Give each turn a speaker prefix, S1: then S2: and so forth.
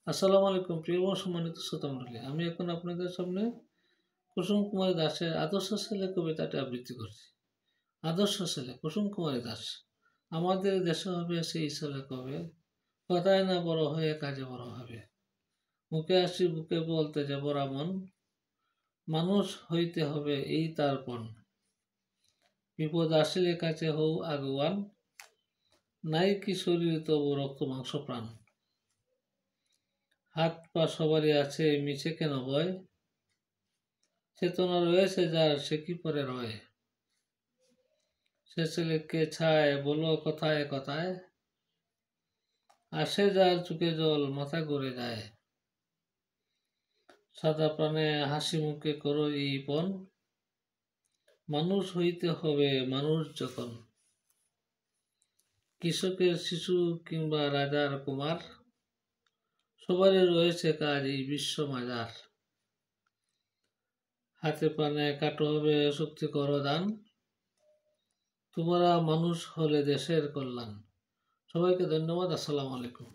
S1: আসসালামু আলাইকুম প্রিয় ও সম্মানিত শ্রোতামণ্ডলী, আমি এখন আপনাদের সামনে কুসুম কুমারী দাসের আদর্শ ছেলে কবিতাটি আবৃত্তি করছি। আদর্শ ছেলে কুসুম কুমারী দাস। আমাদের দেশে হবে সেই ছেলে কবে, কথায় না বড় হয়ে কাজে বড় হবে। মুখে আসি বুকে বলতে যাব রামন, মানুষ হইতে হবে এই তার পণ। বিপদ আসিলে কাছে হও আগুয়ান, নাই কি শরীর তবু রক্ত মাংস প্রাণ। হাত পা সবারই আছে মিছে কেন ভয়, চেতনা রয়েছে যার সে কি পরে রয়। সে ছেলেকে ছায় বলো কথায় কথায়, আসে যার চোখে জল মাথা ঘুরে যায়। সাদা প্রাণে হাসি মুখে করো এই পণ, মানুষ হইতে হবে মানুষ যখন। কৃষকের শিশু কিংবা রাজার কুমার, সবারই রয়েছে কাজ এই বিশ্ব মাজার। হাতে প্রাণে কাটো হবে শক্তি করো দান, তোমরা মানুষ হলে দেশের কল্যাণ। সবাইকে ধন্যবাদ। আসসালামু আলাইকুম।